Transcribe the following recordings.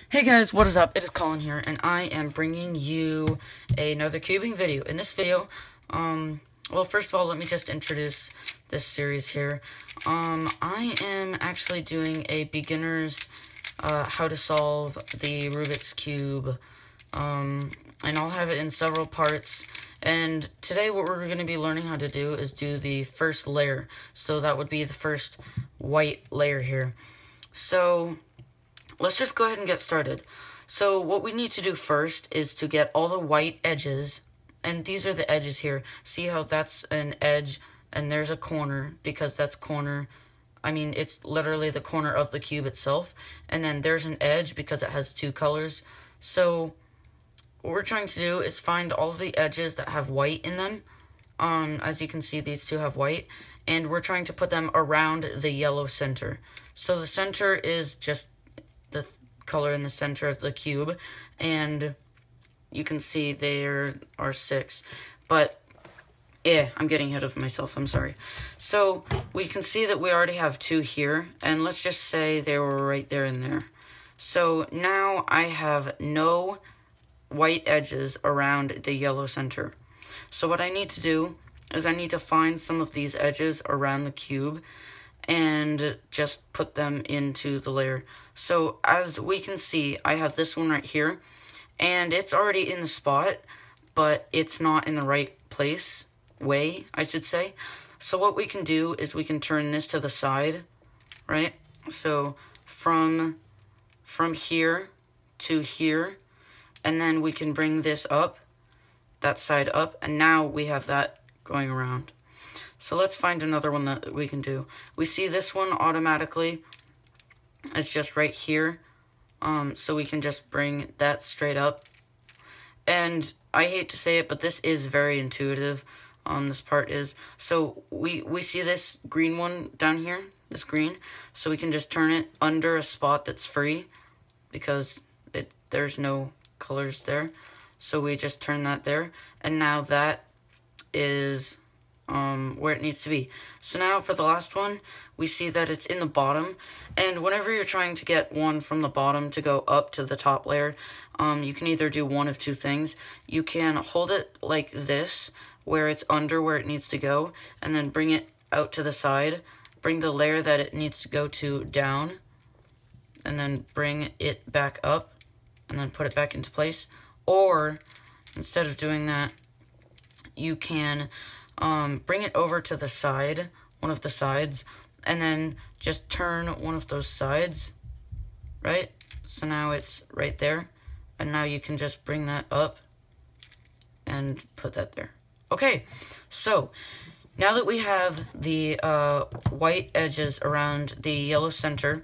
Hey guys, what is up? It is Colin here, and I am bringing you another cubing video. In this video, well, first of all, let me just introduce this series here. I am actually doing a beginner's, how to solve the Rubik's Cube, and I'll have it in several parts. And today what we're going to be learning how to do is do the first layer. So that would be the first white layer here. So let's just go ahead and get started. So what we need to do first is to get all the white edges, and these are the edges here. See how that's an edge and there's a corner, because that's corner. I mean, it's literally the corner of the cube itself. And then there's an edge because it has two colors. So what we're trying to do is find all of the edges that have white in them. As you can see, these two have white, and we're trying to put them around the yellow center. So the center is just the color in the center of the cube, and you can see there are 6, but yeah, I'm getting ahead of myself, I'm sorry. So we can see that we already have 2 here, and let's just say they were right there and there. So now I have no white edges around the yellow center. So what I need to do is I need to find some of these edges around the cube and just put them into the layer. So as we can see, I have this one right here, and it's already in the spot, but it's not in the right place, I should say. So what we can do is we can turn this to the side, right? So from here to here, and then we can bring this up, that side up, and now we have that going around. So let's find another one that we can do. We see this one automatically is just right here. So we can just bring that straight up. And I hate to say it, but this is very intuitive. This part is. So we see this green one down here, this green. So we can just turn it under a spot that's free, because there's no colors there. So we just turn that there. And now that is where it needs to be. So now for the last one, we see that it's in the bottom, and whenever you're trying to get one from the bottom to go up to the top layer, you can either do one of two things. You can hold it like this, where it's under where it needs to go, and then bring it out to the side, bring the layer that it needs to go to down, and then bring it back up, and then put it back into place. Or instead of doing that, you can bring it over to the side, one of the sides, and then just turn one of those sides, right? So now it's right there, and now you can just bring that up and put that there. Okay, so now that we have the white edges around the yellow center,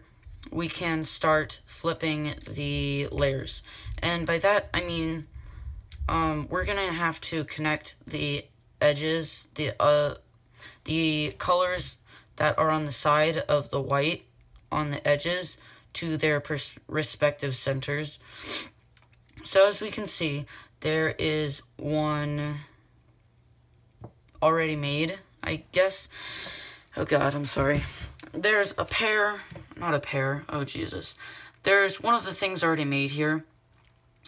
we can start flipping the layers. And by that, I mean, we're gonna have to connect the edges, the colors that are on the side of the white on the edges to their respective centers. So as we can see, there is one already made, I guess. Oh god, I'm sorry. There's a pair, not a pair, oh Jesus. There's one of the things already made here.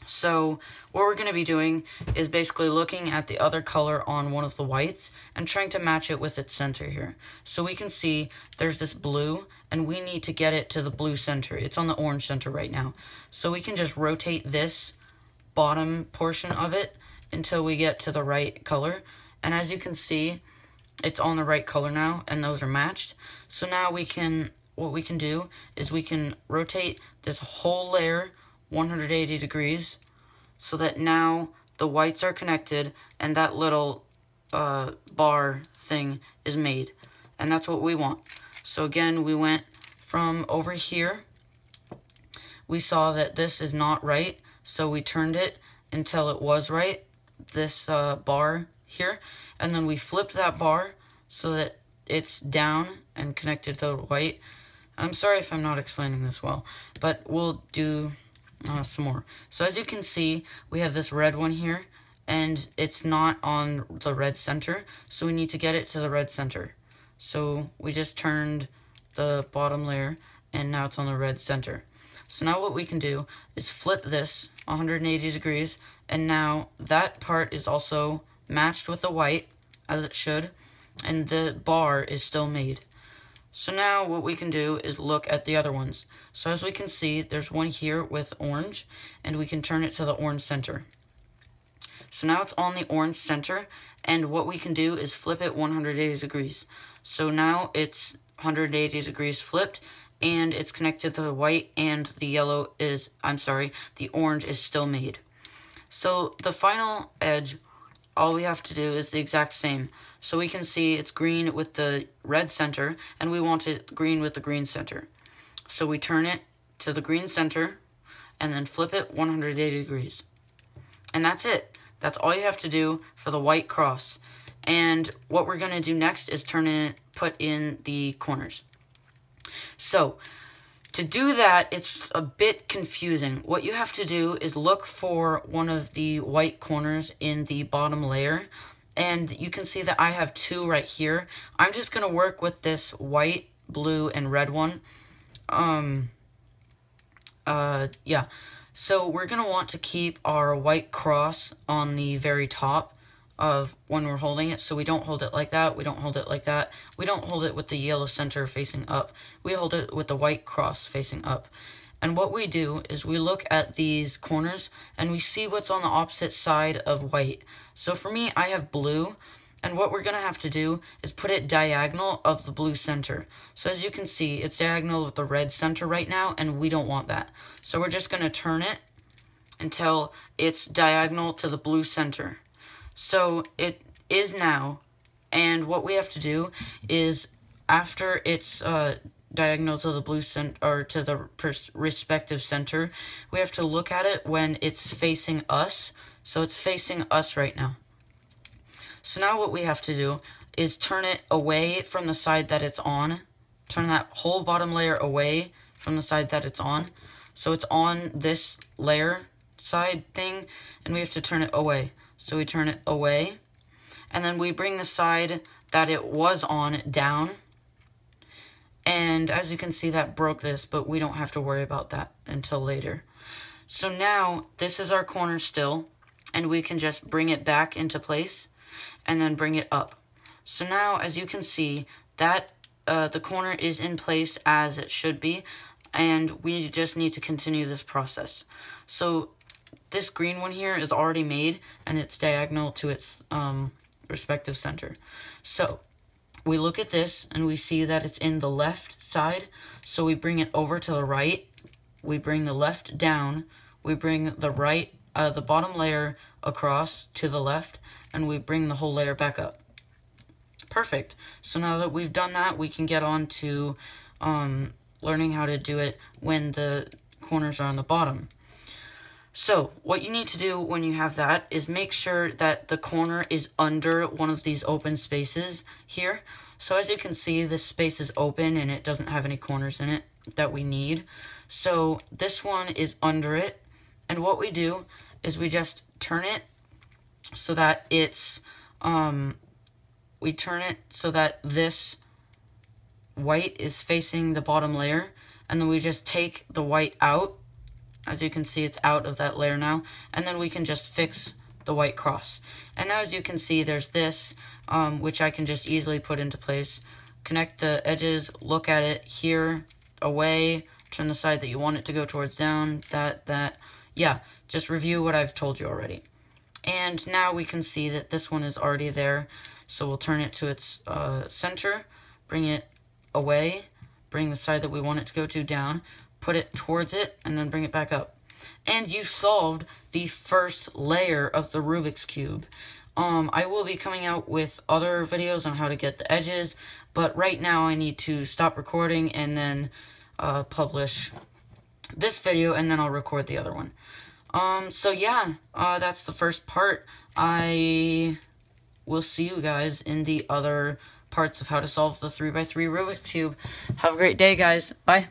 So what we're going to be doing is basically looking at the other color on one of the whites and trying to match it with its center here. So we can see there's this blue, and we need to get it to the blue center. It's on the orange center right now. So we can just rotate this bottom portion of it until we get to the right color. And as you can see, it's on the right color now, and those are matched. So now what we can do is we can rotate this whole layer 180 degrees, so that now the whites are connected and that little bar thing is made, and that's what we want. So again, we went from over here, we saw that this is not right, so we turned it until it was right, this bar here, and then we flipped that bar so that it's down and connected to the white. I'm sorry if I'm not explaining this well, but we'll do some more. So as you can see, we have this red one here, and it's not on the red center, so we need to get it to the red center. So we just turned the bottom layer, and now it's on the red center. So now what we can do is flip this 180 degrees, and now that part is also matched with the white, as it should, and the bar is still made. So now what we can do is look at the other ones. So as we can see, there's one here with orange, and we can turn it to the orange center. So now it's on the orange center, and what we can do is flip it 180 degrees. So now it's 180 degrees flipped, and it's connected to the white, and the yellow is, the orange is still made. So the final edge, all we have to do is the exact same. So we can see it's green with the red center, and we want it green with the green center. So we turn it to the green center, and then flip it 180 degrees. And that's it. That's all you have to do for the white cross. And what we're going to do next is put in the corners. So, to do that, it's a bit confusing. What you have to do is look for one of the white corners in the bottom layer, and you can see that I have two right here. I'm just going to work with this white, blue, and red one. Yeah. So we're going to want to keep our white cross on the very top of when we're holding it. So we don't hold it like that. We don't hold it like that. We don't hold it with the yellow center facing up. We hold it with the white cross facing up. And what we do is we look at these corners and we see what's on the opposite side of white. So for me, I have blue. And what we're going to have to do is put it diagonal of the blue center. So as you can see, it's diagonal of the red center right now, and we don't want that. So we're just going to turn it until it's diagonal to the blue center. So it is now, and what we have to do is after it's diagonal to the blue center, or to the respective center, we have to look at it when it's facing us. So it's facing us right now. So now what we have to do is turn it away from the side that it's on. Turn that whole bottom layer away from the side that it's on. So it's on this layer side thing, and we have to turn it away. So we turn it away, and then we bring the side that it was on down. And as you can see, that broke this, but we don't have to worry about that until later. So now this is our corner still, and we can just bring it back into place and then bring it up. So now, as you can see, that the corner is in place as it should be, and we just need to continue this process. So this green one here is already made, and it's diagonal to its respective center. So we look at this, and we see that it's in the left side, so we bring it over to the right, we bring the left down, we bring the right, the bottom layer across to the left, and we bring the whole layer back up. Perfect. So now that we've done that, we can get on to learning how to do it when the corners are on the bottom. So what you need to do when you have that is make sure that the corner is under one of these open spaces here. So as you can see, this space is open and it doesn't have any corners in it that we need. So this one is under it, and what we do is we just turn it so that it's, we turn it so that this white is facing the bottom layer, and then we just take the white out. As you can see, it's out of that layer now, and then we can just fix the white cross. And now as you can see, there's this, which I can just easily put into place. Connect the edges, look at it here, away, turn the side that you want it to go towards down, that. Yeah, just review what I've told you already. And now we can see that this one is already there, so we'll turn it to its center, bring it away, bring the side that we want it to go to down, put it towards it, and then bring it back up. And you've solved the first layer of the Rubik's Cube. I will be coming out with other videos on how to get the edges, but right now I need to stop recording and then publish this video, and then I'll record the other one. So yeah, that's the first part. I will see you guys in the other parts of how to solve the 3x3 Rubik's Cube. Have a great day, guys. Bye.